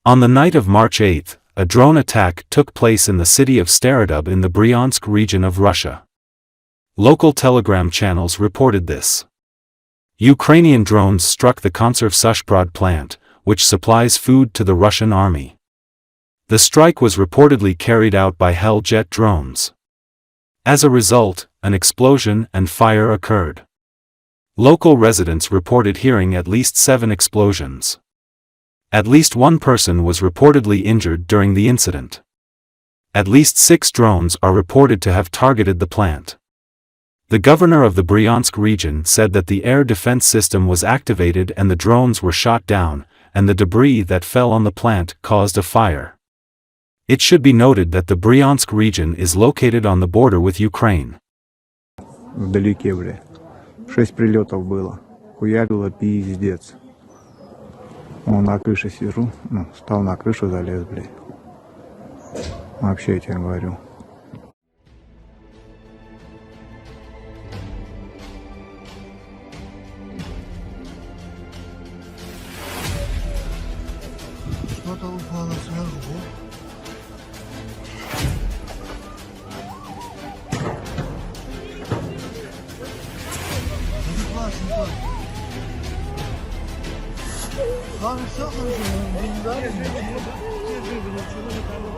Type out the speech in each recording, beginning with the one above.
On the night of March 8, a drone attack took place in the city of Starodub in the Bryansk region of Russia. Local telegram channels reported this. Ukrainian drones struck the Konserv-Sushprod plant, which supplies food to the Russian army. The strike was reportedly carried out by Hell-jet drones. As a result, an explosion and fire occurred. Local residents reported hearing at least 7 explosions. At least one person was reportedly injured during the incident. At least 6 drones are reported to have targeted the plant. The governor of the Bryansk region said that the air defense system was activated and the drones were shot down, and the debris that fell on the plant caused a fire. It should be noted that the Bryansk region is located on the border with Ukraine. Вдалеке, бля. 6 прилетов было. Хуярило пиздец. На крыше сижу, встал на крышу, залез, блядь. Вообще, я тебе говорю. Что-то упало сверху. Это классно. Ладно, все хорошо. Не дали. Держи, блядь, что за кого?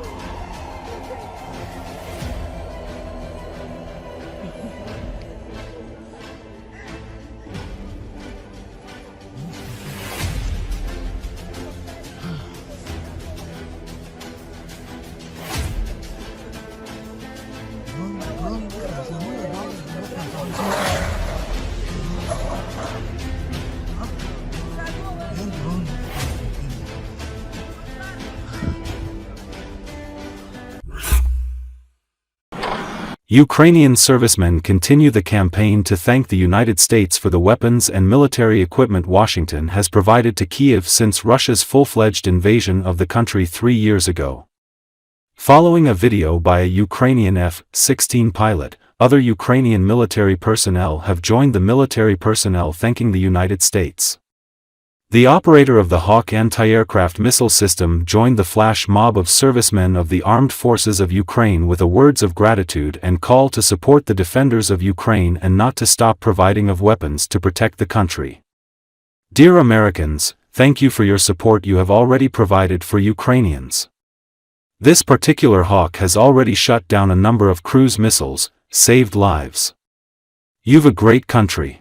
Ukrainian servicemen continue the campaign to thank the United States for the weapons and military equipment Washington has provided to Kyiv since Russia's full-fledged invasion of the country 3 years ago. Following a video by a Ukrainian F-16 pilot, other Ukrainian military personnel have joined the military personnel thanking the United States. The operator of the Hawk anti-aircraft missile system joined the flash mob of servicemen of the armed forces of Ukraine with words of gratitude and call to support the defenders of Ukraine and not to stop providing of weapons to protect the country. Dear Americans, thank you for your support you have already provided for Ukrainians. This particular Hawk has already shut down a number of cruise missiles, saved lives. You've a great country.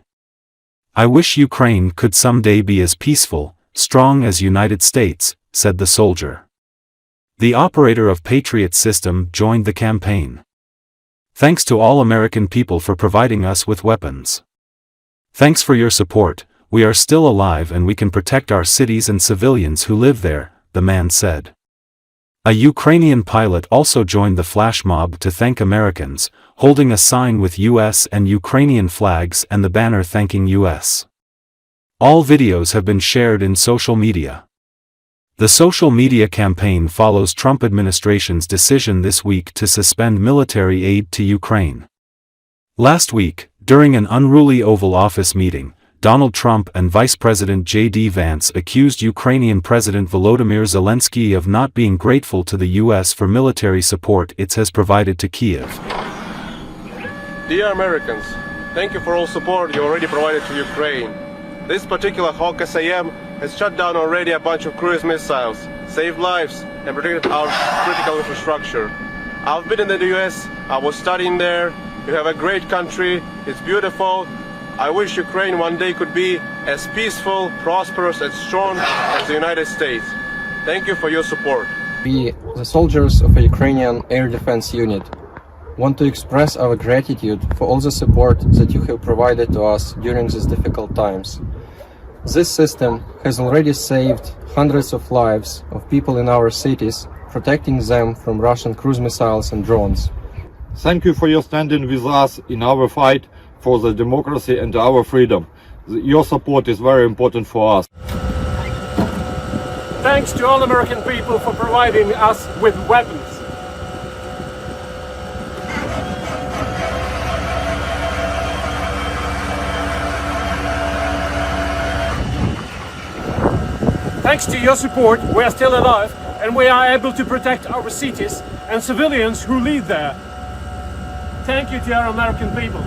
I wish Ukraine could someday be as peaceful, strong as United States, said the soldier. The operator of Patriot system joined the campaign. Thanks to all American people for providing us with weapons. Thanks for your support, we are still alive and we can protect our cities and civilians who live there, the man said. A Ukrainian pilot also joined the flash mob to thank Americans, holding a sign with US and Ukrainian flags and the banner thanking US. All videos have been shared in social media. The social media campaign follows Trump administration's decision this week to suspend military aid to Ukraine. Last week, during an unruly Oval Office meeting, Donald Trump and Vice President J.D. Vance accused Ukrainian President Volodymyr Zelensky of not being grateful to the U.S. for military support it has provided to Kiev. Dear Americans, thank you for all support you already provided to Ukraine. This particular Hawk SAM has shut down already a bunch of cruise missiles, saved lives, and protected our critical infrastructure. I've been in the U.S., I was studying there. You have a great country, it's beautiful. I wish Ukraine one day could be as peaceful, prosperous, and strong as the United States. Thank you for your support. We, the soldiers of a Ukrainian air defense unit, want to express our gratitude for all the support that you have provided to us during these difficult times. This system has already saved hundreds of lives of people in our cities, protecting them from Russian cruise missiles and drones. Thank you for your standing with us in our fight for the democracy and our freedom. Your support is very important for us. Thanks to all American people for providing us with weapons. Thanks to your support, we are still alive and we are able to protect our cities and civilians who live there. Thank you to our American people.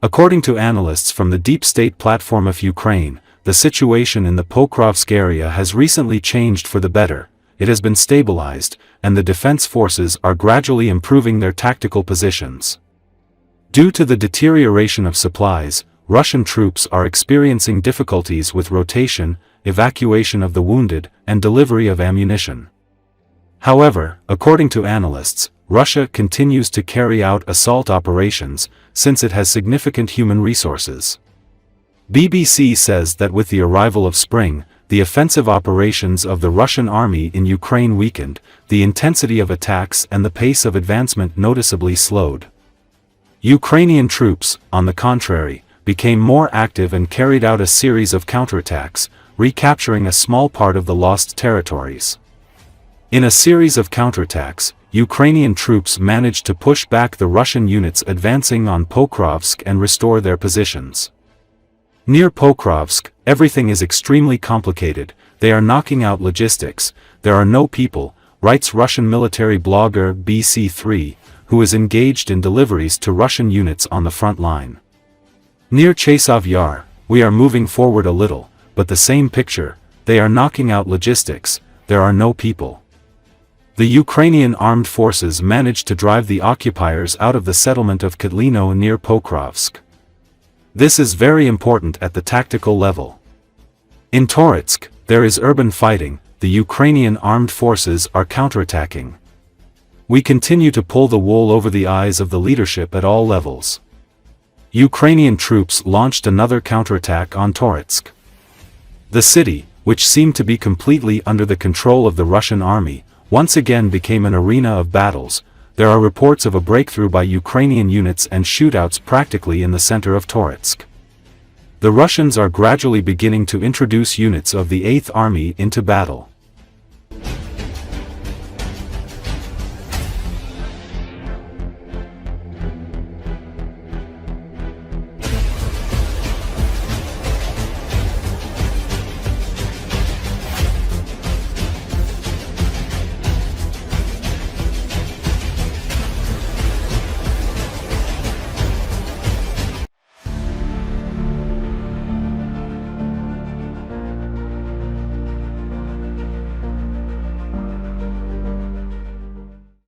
According to analysts from the deep state platform of Ukraine, the situation in the Pokrovsk area has recently changed for the better, it has been stabilized, and the defense forces are gradually improving their tactical positions. Due to the deterioration of supplies, Russian troops are experiencing difficulties with rotation, evacuation of the wounded, and delivery of ammunition. However, according to analysts, Russia continues to carry out assault operations, since it has significant human resources. BBC says that with the arrival of spring, the offensive operations of the Russian army in Ukraine weakened, the intensity of attacks and the pace of advancement noticeably slowed. Ukrainian troops, on the contrary, became more active and carried out a series of counterattacks, recapturing a small part of the lost territories. In a series of counterattacks, Ukrainian troops managed to push back the Russian units advancing on Pokrovsk and restore their positions. Near Pokrovsk, everything is extremely complicated, they are knocking out logistics, there are no people, writes Russian military blogger BC3, who is engaged in deliveries to Russian units on the front line. Near Chasov Yar, we are moving forward a little, but the same picture, they are knocking out logistics, there are no people. The Ukrainian armed forces managed to drive the occupiers out of the settlement of Kotlino near Pokrovsk. This is very important at the tactical level. In Toretsk, there is urban fighting, the Ukrainian armed forces are counterattacking. We continue to pull the wool over the eyes of the leadership at all levels. Ukrainian troops launched another counterattack on Toretsk. The city, which seemed to be completely under the control of the Russian army, once again became an arena of battles. There are reports of a breakthrough by Ukrainian units and shootouts practically in the center of Toretsk. The Russians are gradually beginning to introduce units of the 8th Army into battle.